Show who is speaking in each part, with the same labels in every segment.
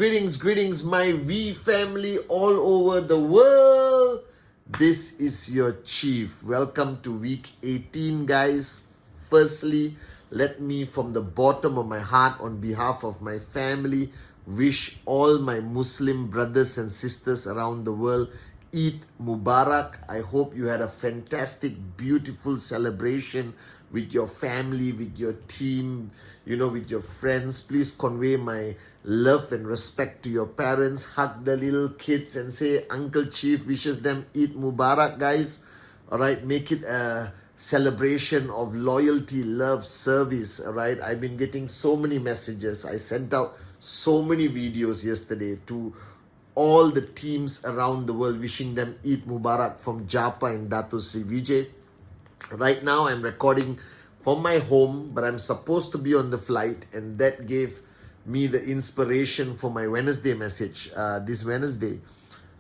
Speaker 1: greetings, my V family all over the world. This is your chief. Welcome to week 18, guys. Firstly, let me, from the bottom of my heart, on behalf of my family, wish all my Muslim brothers and sisters around the world Eid Mubarak. I hope you had a fantastic, beautiful celebration with your family, with your team, with your friends. Please convey my love and respect to your parents. Hug the little kids and say, Uncle Chief wishes them Eid Mubarak, guys. All right, make it a celebration of loyalty, love, service. All right, I've been getting so many messages. I sent out so many videos yesterday to all the teams around the world, wishing them Eid Mubarak from Japa and Dato Sri Vijay. Right now I'm recording from my home, but I'm supposed to be on the flight, and that gave me the inspiration for my Wednesday message. This Wednesday,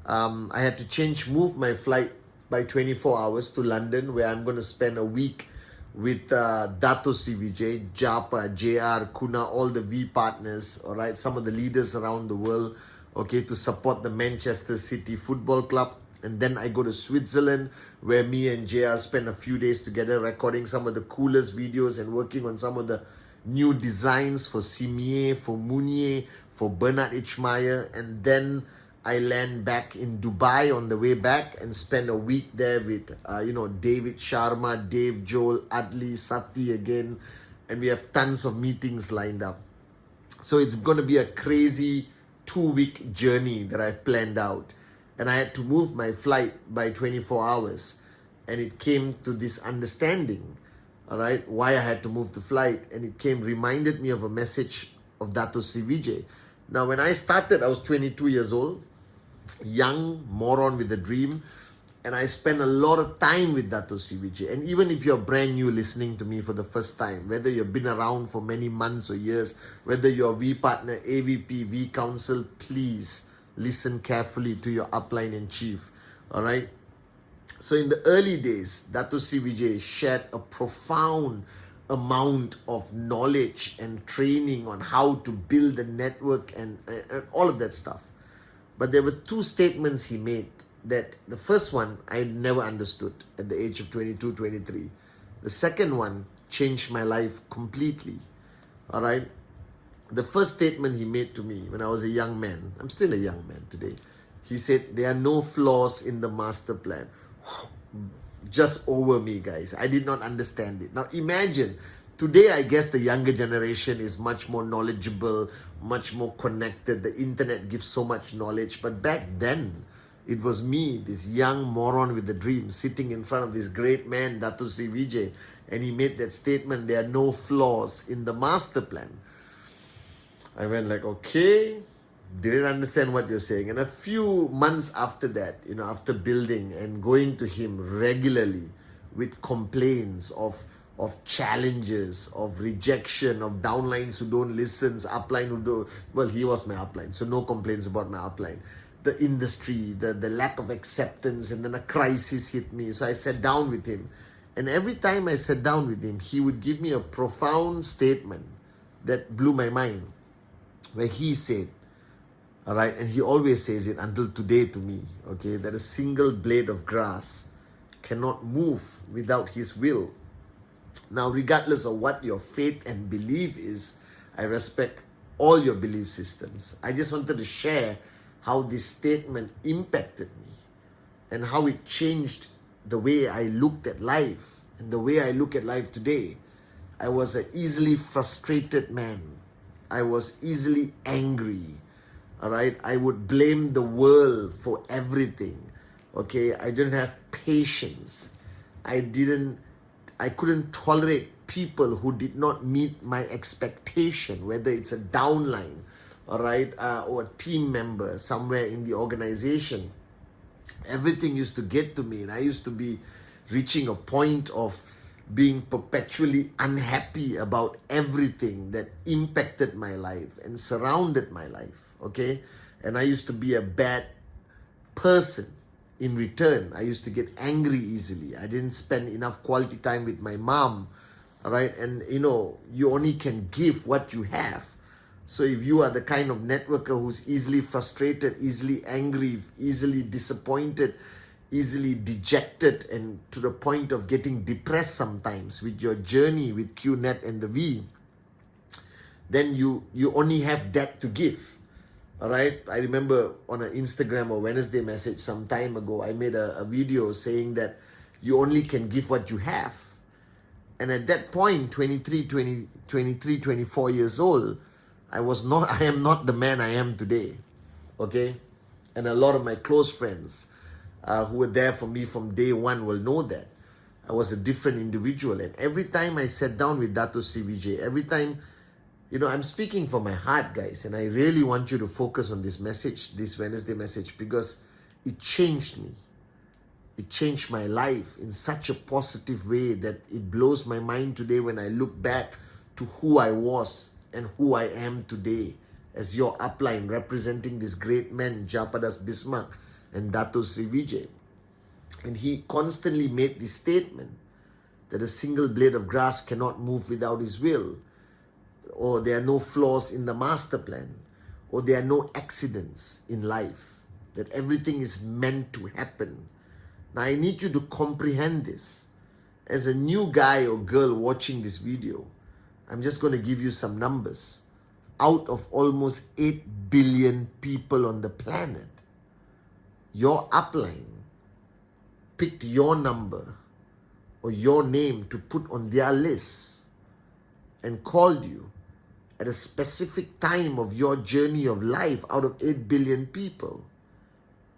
Speaker 1: I had to move my flight by 24 hours to London, where I'm going to spend a week with Dato Sri Vijay, Japa, JR, Kuna, all the V partners, all right, some of the leaders around the world, okay, to support the Manchester City Football Club. And then I go to Switzerland, where me and JR spend a few days together recording some of the coolest videos and working on some of the new designs for Simier, for Mounier, for Bernard Ichmeyer. And then I land back in Dubai on the way back and spend a week there with, David Sharma, Dave Joel, Adli, Sati again. And we have tons of meetings lined up. So it's going to be a crazy 2-week journey that I've planned out. And I had to move my flight by 24 hours. And it came to this understanding, all right, why I had to move the flight. And it reminded me of a message of Dato Sri Vijay. Now, when I started, I was 22 years old, young moron with a dream. And I spent a lot of time with Dato Sri Vijay. And even if you're brand new listening to me for the first time, whether you've been around for many months or years, whether you're V partner, AVP, V council, please listen carefully to your upline and chief. All right. So in the early days, Dato Sri Vijay shared a profound amount of knowledge and training on how to build a network and all of that stuff. But there were two statements he made that the first one I never understood at the age of 22, 23. The second one changed my life completely. All right. The first statement he made to me when I was a young man, I'm still a young man today. He said, there are no flaws in the master plan. Just over me, guys. I did not understand it. Now imagine, today I guess the younger generation is much more knowledgeable, much more connected. The internet gives so much knowledge. But back then, it was me, this young moron with a dream, sitting in front of this great man, Dato Sri Vijay. And he made that statement, there are no flaws in the master plan. I went like, okay, didn't understand what you're saying. And a few months after that, after building and going to him regularly with complaints of challenges, of rejection, of downlines who don't listen, upline who do, well, he was my upline, so no complaints about my upline. The industry, the lack of acceptance, and then a crisis hit me. So I sat down with him. And every time I sat down with him, he would give me a profound statement that blew my mind, where he said, all right, and he always says it until today to me, okay, that a single blade of grass cannot move without his will. Now, regardless of what your faith and belief is, I respect all your belief systems. I just wanted to share how this statement impacted me and how it changed the way I looked at life and the way I look at life today. I was an easily frustrated man. I was easily angry, all right? I would blame the world for everything, okay? I didn't have patience. I couldn't tolerate people who did not meet my expectation, whether it's a downline, all right, or a team member somewhere in the organization. Everything used to get to me, and I used to be reaching a point of being perpetually unhappy about everything that impacted my life and surrounded my life, okay? And I used to be a bad person in return. I used to get angry easily. I didn't spend enough quality time with my mom, all right? And, you only can give what you have. So if you are the kind of networker who's easily frustrated, easily angry, easily disappointed, easily dejected, and to the point of getting depressed sometimes with your journey with qnet and the V, then you only have that to give. All right. I remember on an Instagram or Wednesday message some time ago, I made a video saying that you only can give what you have. And at that point, 24 years old, I am not the man I am today. Okay. And a lot of my close friends who were there for me from day one will know that I was a different individual. And every time I sat down with Dato Sri Vijay, every time, I'm speaking from my heart, guys, and I really want you to focus on this message, this Wednesday message, because it changed me. It changed my life in such a positive way that it blows my mind today when I look back to who I was and who I am today as your upline representing this great man, Japadas Bismarck and Dato Sri Vijay. And he constantly made this statement that a single blade of grass cannot move without his will, or there are no flaws in the master plan, or there are no accidents in life, that everything is meant to happen. Now I need you to comprehend this. As a new guy or girl watching this video, I'm just going to give you some numbers. Out of almost 8 billion people on the planet, your upline picked your number or your name to put on their list and called you at a specific time of your journey of life out of 8 billion people,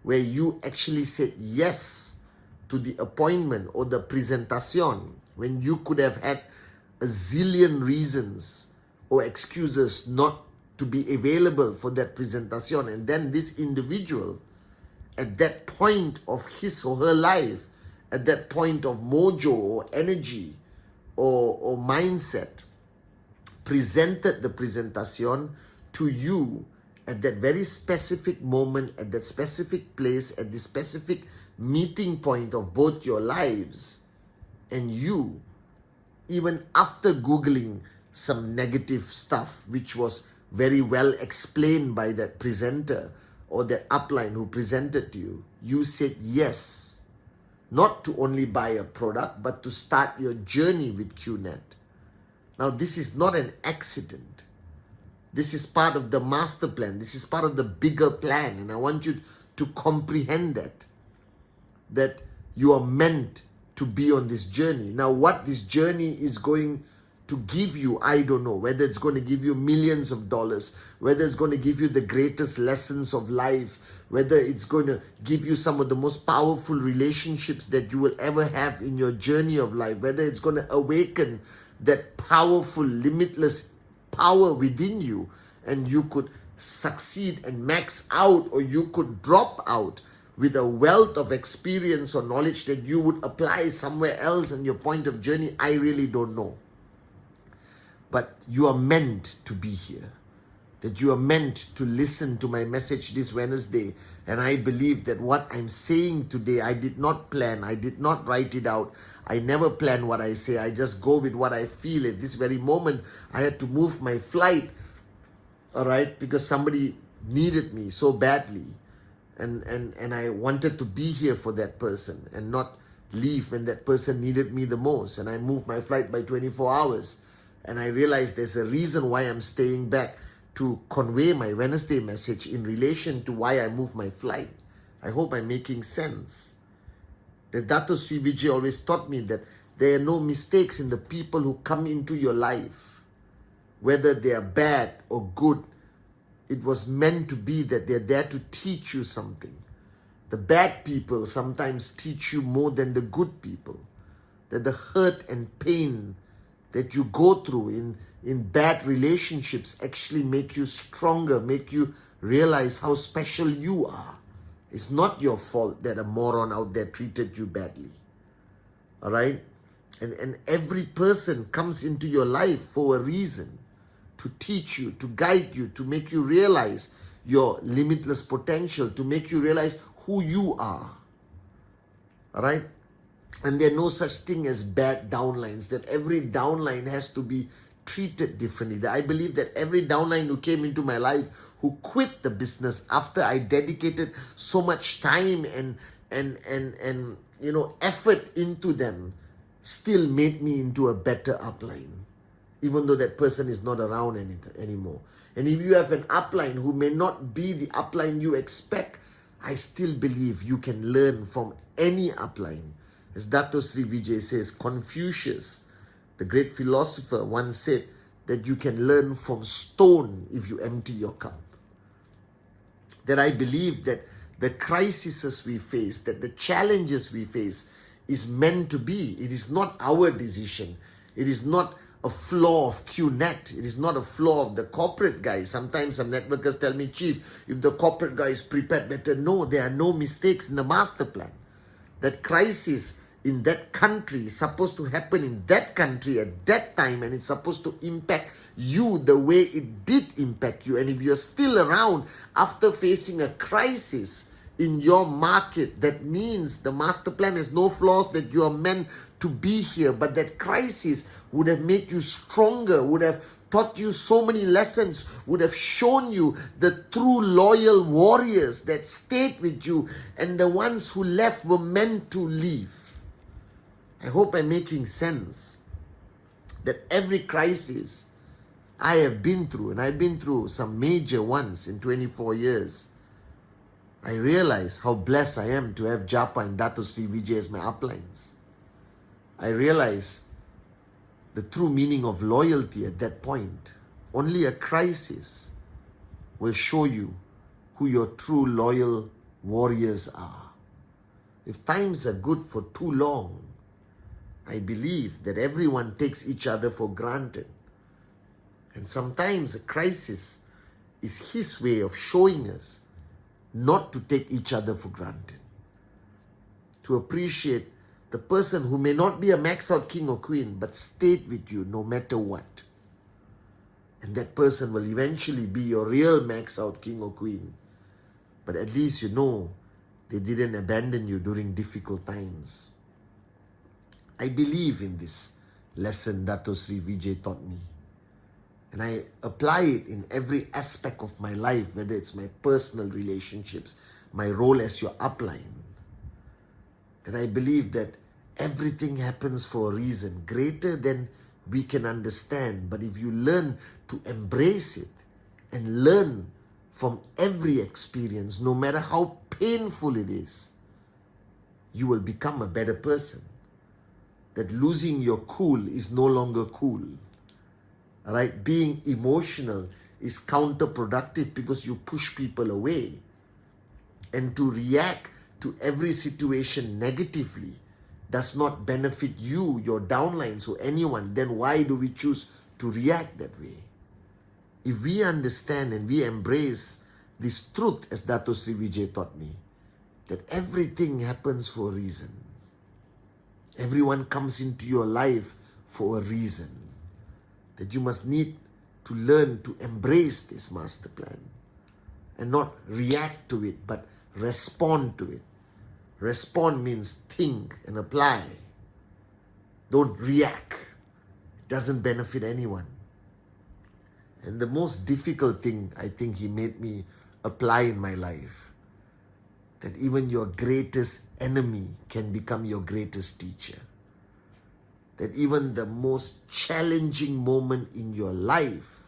Speaker 1: where you actually said yes to the appointment or the presentation when you could have had a zillion reasons or excuses not to be available for that presentation. And then this individual, at that point of his or her life, at that point of mojo or energy or mindset, presented the presentation to you at that very specific moment, at that specific place, at the specific meeting point of both your lives. And you, even after Googling some negative stuff, which was very well explained by that presenter or that upline who presented to you, you said yes, not to only buy a product, but to start your journey with qnet. Now, this is not an accident. This is part of the master plan. This is part of the bigger plan. And I want you to comprehend that you are meant to be on this journey. Now, what this journey is going to give you, I don't know. Whether it's going to give you millions of dollars, whether it's going to give you the greatest lessons of life, whether it's going to give you some of the most powerful relationships that you will ever have in your journey of life, whether it's going to awaken that powerful, limitless power within you, and you could succeed and max out, or you could drop out with a wealth of experience or knowledge that you would apply somewhere else in your point of journey, I really don't know. But you are meant to be here, that you are meant to listen to my message this Wednesday. And I believe that what I'm saying today, I did not plan, I did not write it out. I never plan what I say. I just go with what I feel. At this very moment, I had to move my flight, all right, because somebody needed me so badly. And I wanted to be here for that person and not leave when that person needed me the most. And I moved my flight by 24 hours. And I realized there's a reason why I'm staying back to convey my Wednesday message in relation to why I moved my flight. I hope I'm making sense. The Dato Sri Vijay always taught me that there are no mistakes in the people who come into your life. Whether they are bad or good, it was meant to be that they're there to teach you something. The bad people sometimes teach you more than the good people. That the hurt and pain that you go through in bad relationships actually make you stronger, make you realize how special you are. It's not your fault that a moron out there treated you badly. All right? And every person comes into your life for a reason, to teach you, to guide you, to make you realize your limitless potential, to make you realize who you are. All right? And there are no such thing as bad downlines, that every downline has to be treated differently. That I believe that every downline who came into my life, who quit the business after I dedicated so much time and effort into them, still made me into a better upline, even though that person is not around anymore. And if you have an upline who may not be the upline you expect, I still believe you can learn from any upline. As Dato Sri Vijay says, Confucius, the great philosopher, once said that you can learn from stone if you empty your cup. That I believe that the crises we face, that the challenges we face is meant to be. It is not our decision. It is not a flaw of qnet. It is not a flaw of the corporate guy. Sometimes some networkers tell me, Chief, if the corporate guy is prepared better. No, there are no mistakes in the master plan. That crisis in that country is supposed to happen in that country at that time, and it's supposed to impact you the way it did impact you. And if you're still around after facing a crisis in your market, that means the master plan has no flaws, that you are meant to be here. But that crisis would have made you stronger, would have taught you so many lessons, would have shown you the true loyal warriors that stayed with you, and the ones who left were meant to leave. I hope I'm making sense. That every crisis I have been through, and I've been through some major ones in 24 years, I realize how blessed I am to have Japa and Dato Sri Vijay as my uplines. I realize the true meaning of loyalty at that point. Only a crisis will show you who your true loyal warriors are. If times are good for too long, I believe that everyone takes each other for granted. And sometimes a crisis is his way of showing us not to take each other for granted. To appreciate the person who may not be a max out king or queen, but stayed with you no matter what. And that person will eventually be your real max out king or queen. But at least you know they didn't abandon you during difficult times. I believe in this lesson Dato Sri Vijay taught me. And I apply it in every aspect of my life, whether it's my personal relationships, my role as your upline. That I believe that everything happens for a reason, greater than we can understand. But if you learn to embrace it and learn from every experience, no matter how painful it is, you will become a better person. That losing your cool is no longer cool. Right? Being emotional is counterproductive because you push people away. And to react to every situation negatively does not benefit you, your downlines, or anyone. Then why do we choose to react that way? If we understand and we embrace this truth, as Dato Sri Vijay taught me, that everything happens for a reason. Everyone comes into your life for a reason. That you must need to learn to embrace this master plan and not react to it, but respond to it. Respond means think and apply. Don't react. It doesn't benefit anyone. And the most difficult thing I think he made me apply in my life, that even your greatest enemy can become your greatest teacher. That even the most challenging moment in your life,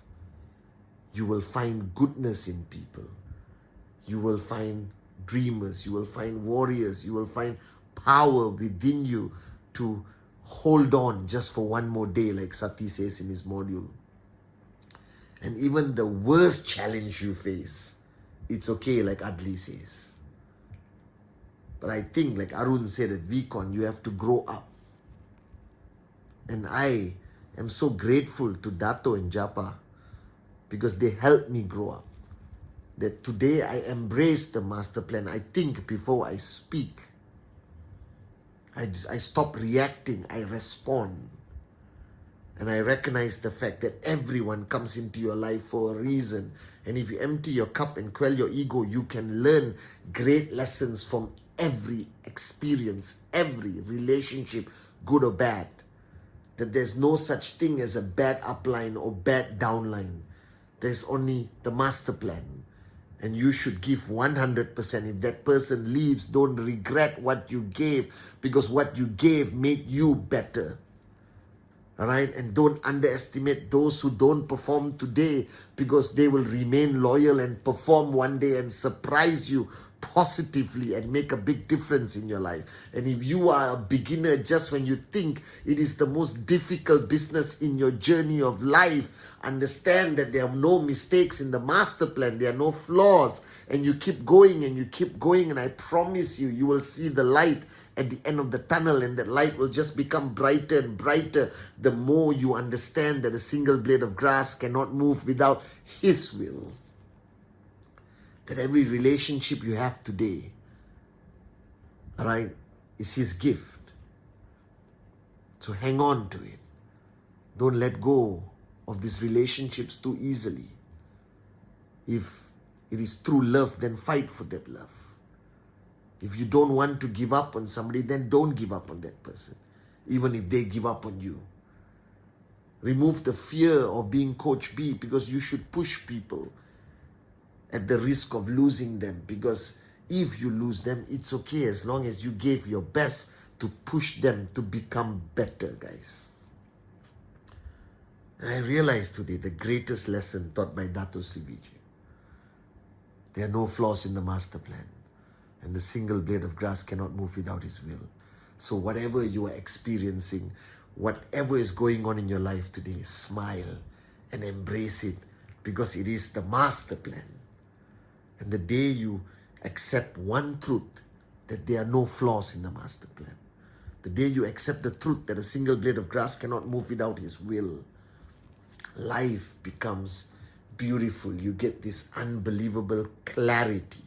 Speaker 1: you will find goodness in people. You will find dreamers, you will find warriors, you will find power within you to hold on just for one more day, like Sati says in his module. And even the worst challenge you face, it's okay, like Adli says. But I think, like Arun said at VCon, you have to grow up. And I am so grateful to Dato and Japa because they helped me grow up. That today I embrace the master plan. I think before I speak. I stop reacting. I respond. And I recognize the fact that everyone comes into your life for a reason. And if you empty your cup and quell your ego, you can learn great lessons from every experience, every relationship, good or bad. that there's no such thing as a bad upline or bad downline. There's only the master plan. And you should give 100%. If that person leaves, don't regret what you gave, because what you gave made you better. All right? And don't underestimate those who don't perform today, because they will remain loyal and perform one day and surprise you positively and make a big difference in your life. And if you are a beginner, just when you think it is the most difficult business in your journey of life, understand that there are no mistakes in the master plan. There are no flaws. And you keep going and you keep going. And I promise you, you will see the light at the end of the tunnel, and that light will just become brighter and brighter the more you understand that a single blade of grass cannot move without His will. That every relationship you have today, all right, is His gift. So hang on to it. Don't let go of these relationships too easily. If it is true love, then fight for that love. If you don't want to give up on somebody, then don't give up on that person, even if they give up on you. Remove the fear of being Coach B, because you should push people at the risk of losing them. Because if you lose them, it's okay, as long as you gave your best to push them to become better, guys. And I realized today the greatest lesson taught by Dato Sri Vijay. There are no flaws in the master plan. And the single blade of grass cannot move without His will. So whatever you are experiencing, whatever is going on in your life today, smile and embrace it, because it is the master plan. And the day you accept one truth, that there are no flaws in the master plan, the day you accept the truth that a single blade of grass cannot move without His will, life becomes beautiful. You get this unbelievable clarity.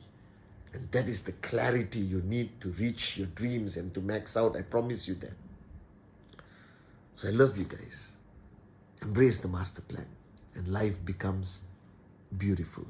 Speaker 1: And that is the clarity you need to reach your dreams and to max out. I promise you that. So I love you guys. Embrace the master plan, and life becomes beautiful.